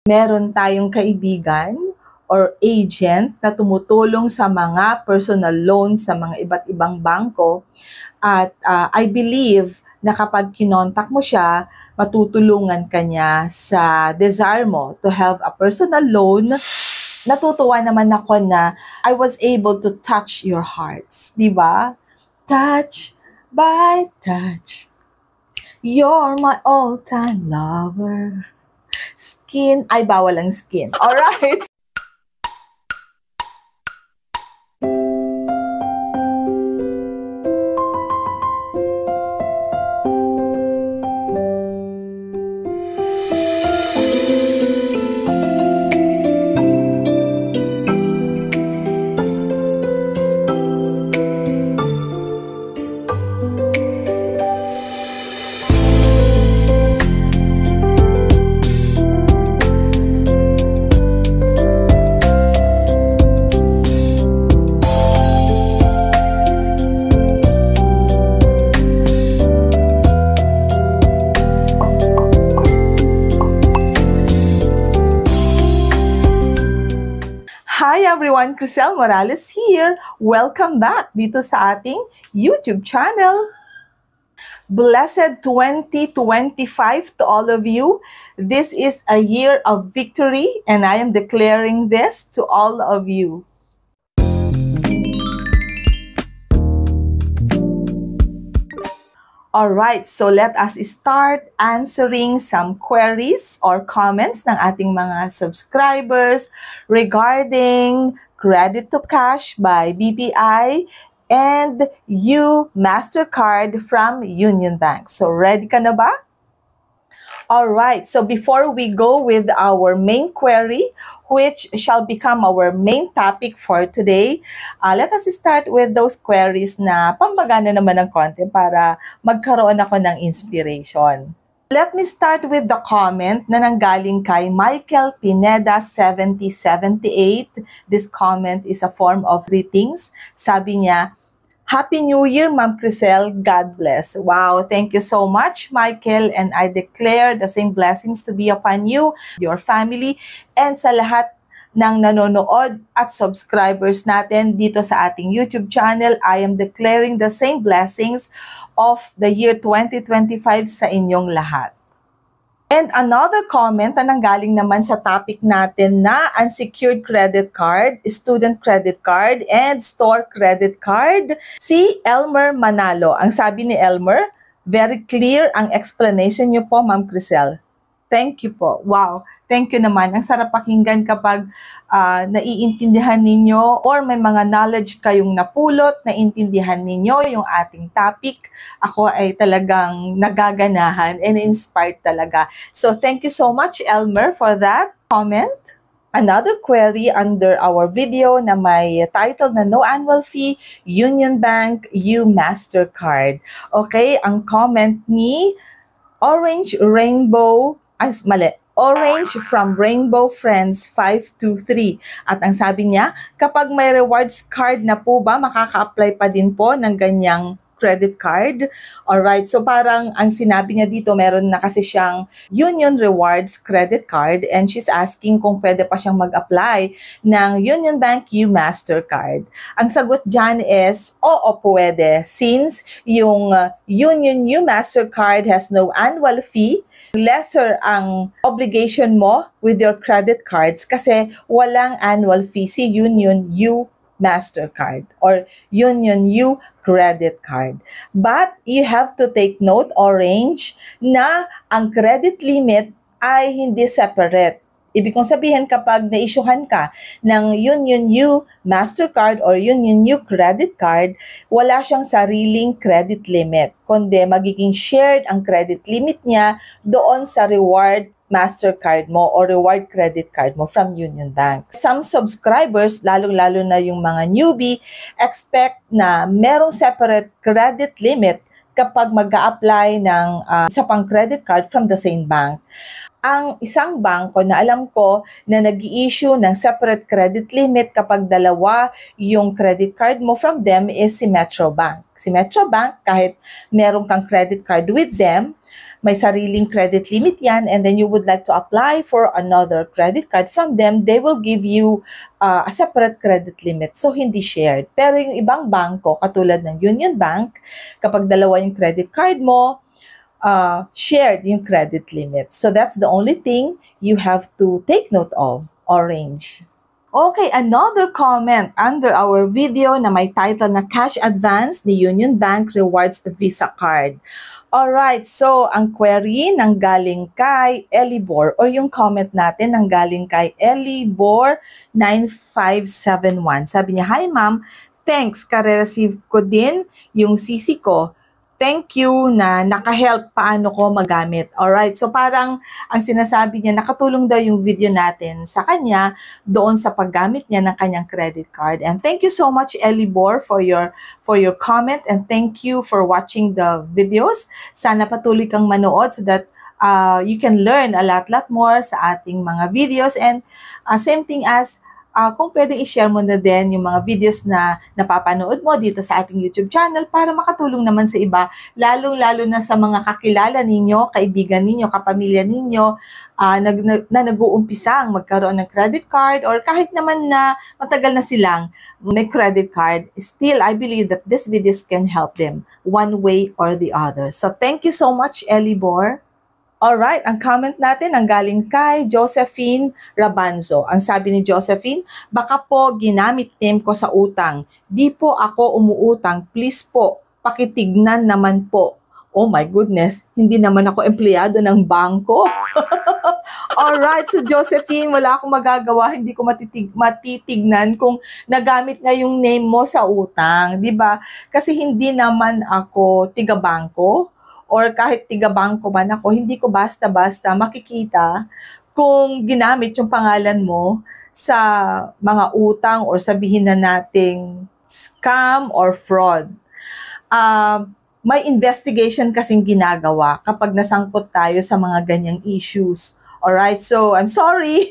Meron tayong kaibigan or agent na tumutulong sa mga personal loans sa mga iba't ibang bangko. At I believe na kapag kinontak mo siya, matutulungan ka niya sa desire mo to have a personal loan. Natutuwa naman ako na I was able to touch your hearts, di ba? Touch by touch, you're my all-time lover. Skin, ay bawal ang skin. Alright. Hi everyone, Crisel Morales here. Welcome back dito sa ating YouTube channel. Blessed 2025 to all of you. This is a year of victory and I am declaring this to all of you. Alright, so let us start answering some queries or comments ng ating mga subscribers regarding Credit to Cash by BPI and U Mastercard from Union Bank. So ready ka na ba? Alright, so before we go with our main query, which shall become our main topic for today, let us start with those queries na pambagana naman ng konti para magkaroon ako ng inspiration. Let me start with the comment na nanggaling kay Michael Pineda 7078. This comment is a form of greetings. Sabi niya, Happy New Year, Ma'am Crisel. God bless. Wow, thank you so much, Michael. And I declare the same blessings to be upon you, your family, and sa lahat ng nanonood at subscribers natin dito sa ating YouTube channel. I am declaring the same blessings of the year 2025 sa inyong lahat. And another comment na nanggaling naman sa topic natin na unsecured credit card, student credit card, and store credit card, si Elmer Manalo. Ang sabi ni Elmer, very clear ang explanation niyo po, Ma'am Crisel. Thank you po. Wow, thank you naman. Ang sarap pakinggan kapag naiintindihan ninyo or may mga knowledge kayong napulot, naiintindihan ninyo yung ating topic. Ako ay talagang nagaganahan and inspired talaga. So thank you so much, Elmer, for that comment. Another query under our video na may title na No Annual Fee, Union Bank, U Mastercard. Okay, ang comment ni Orange from Rainbow Friends 523. At ang sabi niya, kapag may rewards card na po ba, makaka-apply pa din po ng ganyang credit card? Alright, so parang ang sinabi niya dito, meron na kasi siyang Union Rewards credit card and she's asking kung pwede pa siyang mag-apply ng Union Bank U Mastercard. Ang sagot dyan is, oo pwede, since yung Union U Mastercard has no annual fee, lesser ang obligation mo with your credit cards kasi walang annual fee si Union U Mastercard or Union U credit card. But you have to take note, Orange, na ang credit limit ay hindi separate. Ibig kong sabihin kapag na-issuehan ka ng Union U Mastercard or Union U credit card, wala siyang sariling credit limit, kundi magiging shared ang credit limit niya doon sa reward Mastercard mo or reward credit card mo from Union Bank. Some subscribers, lalong-lalo na yung mga newbie, expect na merong separate credit limit kapag mag-a-apply ng isa pang credit card from the same bank. Ang isang bangko na alam ko na nag-i-issue ng separate credit limit kapag dalawa yung credit card mo from them is si Metro Bank. Si Metro Bank, kahit meron kang credit card with them, may sariling credit limit yan, and then you would like to apply for another credit card from them, they will give you a separate credit limit. So, hindi shared. Pero yung ibang bangko, katulad ng Union Bank, kapag dalawa yung credit card mo, shared yung credit limit. So, that's the only thing you have to take note of, Orange. Okay, another comment under our video na may title na Cash Advance ni Union Bank Rewards Visa Card. Alright, so ang query nang galing kay Elibor or yung comment natin nang galing kay Elibor 9571. Sabi niya, "Hi ma'am, thanks, kare-receive ko din yung CC ko. Thank you na naka-help paano ko magamit." Alright, so parang ang sinasabi niya, nakatulong daw yung video natin sa kanya doon sa paggamit niya ng kanyang credit card. And thank you so much, Elibor, for your comment, and thank you for watching the videos. Sana patuloy kang manood so that you can learn a lot more sa ating mga videos. And same thing as kung pwedeng i-share mo na din yung mga videos na napapanood mo dito sa ating YouTube channel para makatulong naman sa iba, lalong-lalo na sa mga kakilala ninyo, kaibigan ninyo, kapamilya ninyo, na nag-uumpisang magkaroon ng credit card, or kahit naman na matagal na silang may credit card, still I believe that these videos can help them one way or the other. So thank you so much, Elibor. Alright, ang comment natin ang galing kay Josephine Rabanzo. Ang sabi ni Josephine, "Baka po ginamit name ko sa utang. Di po ako umuutang. Please po, pakitignan naman po." Oh my goodness, hindi naman ako empleyado ng bangko. Alright, so Josephine, wala akong magagawa. Hindi ko matitignan kung nagamit nga yung name mo sa utang. Diba? Kasi hindi naman ako tiga-bangko. Or kahit tiga-bangko man ako, hindi ko basta-basta makikita kung ginamit yung pangalan mo sa mga utang or sabihin na nating scam or fraud. May investigation kasing ginagawa kapag nasangkot tayo sa mga ganyang issues. Alright, so I'm sorry.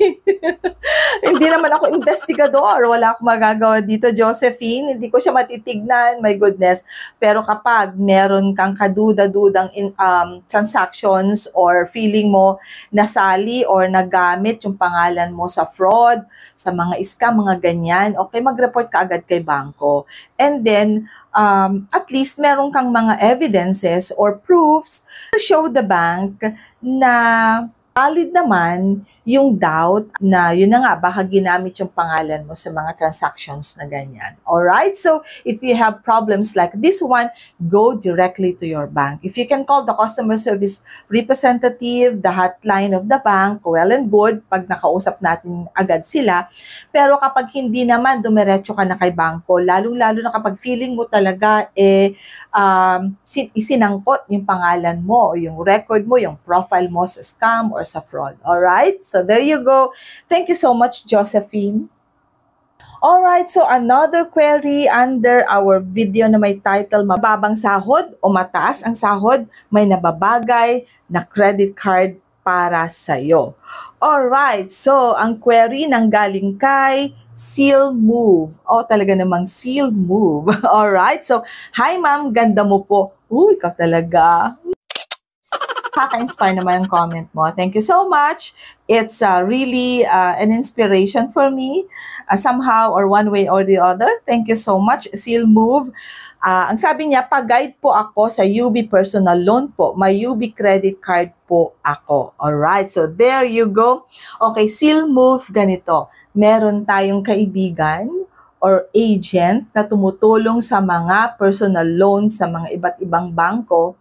Hindi naman ako investigador. Wala akong magagawa dito, Josephine. Hindi ko siya matitignan, my goodness. Pero kapag meron kang kaduda-dudang transactions or feeling mo nasali or nagamit yung pangalan mo sa fraud, sa mga scam, mga ganyan, okay, mag-report ka agad kay bangko. And then, at least meron kang mga evidences or proofs to show the bank na valid naman yung doubt na yun na nga, baka ginamit yung pangalan mo sa mga transactions na ganyan. Alright? So, if you have problems like this one, go directly to your bank. If you can call the customer service representative, the hotline of the bank, well and good, pag nakausap natin agad sila. Pero kapag hindi naman, dumiretso ka na kay bangko, lalong-lalo na kapag feeling mo talaga, isinangkot yung pangalan mo, yung record mo, yung profile mo sa scam or sa fraud. Alright? So, there you go. Thank you so much, Josephine. Alright, so another query under our video na may title, "Mababang sahod o mataas ang sahod, may nababagay na credit card para sa'yo." Alright, so ang query nang galing kay Seal Move. Oh, talaga namang Seal Move. Alright, so, "Hi ma'am, ganda mo po." Uy, ikaw talaga. Kaka-inspire naman ang comment mo. Thank you so much. It's really an inspiration for me, somehow or one way or the other. Thank you so much, Seal Move. Ang sabi niya, "Pag-guide po ako sa UB personal loan po. May UB credit card po ako." Alright, so there you go. Okay, Seal Move, ganito. Meron tayong kaibigan or agent na tumutulong sa mga personal loans sa mga iba't ibang bangko.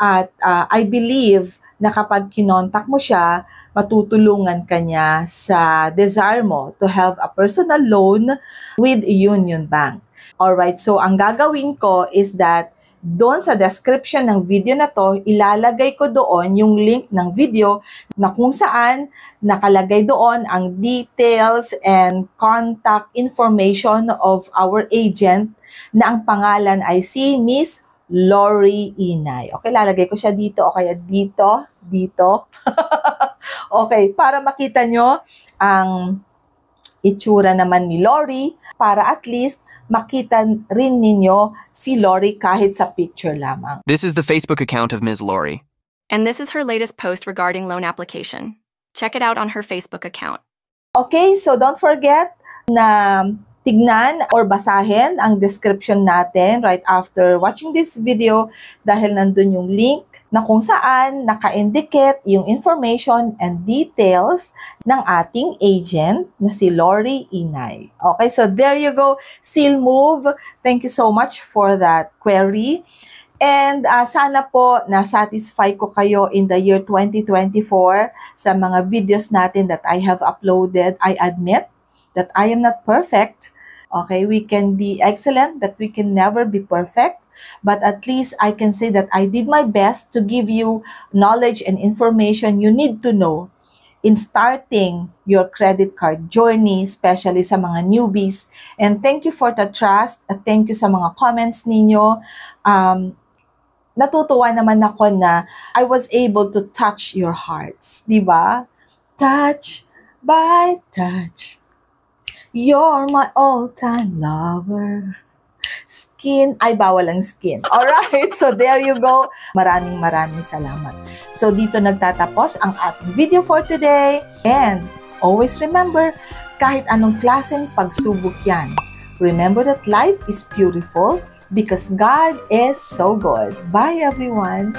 At I believe na kapag kinontak mo siya, matutulungan ka niya sa desire mo to have a personal loan with Union Bank. Alright, so ang gagawin ko is that doon sa description ng video na to, ilalagay ko doon yung link ng video na kung saan nakalagay doon ang details and contact information of our agent na ang pangalan ay si Miss Lori Inay. Okay, lalagay ko siya dito o kaya dito. Okay, para makita nyo ang itsura naman ni Lori, para at least makita rin ninyo si Lori kahit sa picture lamang. This is the Facebook account of Ms. Lori. And this is her latest post regarding loan application. Check it out on her Facebook account. Okay, so don't forget na tignan or basahin ang description natin right after watching this video dahil nandun yung link na kung saan naka-indicate yung information and details ng ating agent na si Lori Inay. Okay, so there you go, Seal Move. Thank you so much for that query. And sana po na-satisfy ko kayo in the year 2024 sa mga videos natin that I have uploaded. I admit that I am not perfect. Okay, we can be excellent, but we can never be perfect. But at least I can say that I did my best to give you knowledge and information you need to know in starting your credit card journey, especially sa mga newbies. And thank you for the trust. Thank you sa mga comments ninyo. Natutuwa naman ako na I was able to touch your hearts, di ba? Touch by touch, you're my all-time lover. Skin, ay bawal ang skin. Alright, so there you go. Maraming salamat. So dito nagtatapos ang ating video for today. And always remember, kahit anong klaseng pagsubok yan, remember that life is beautiful because God is so good. Bye, everyone!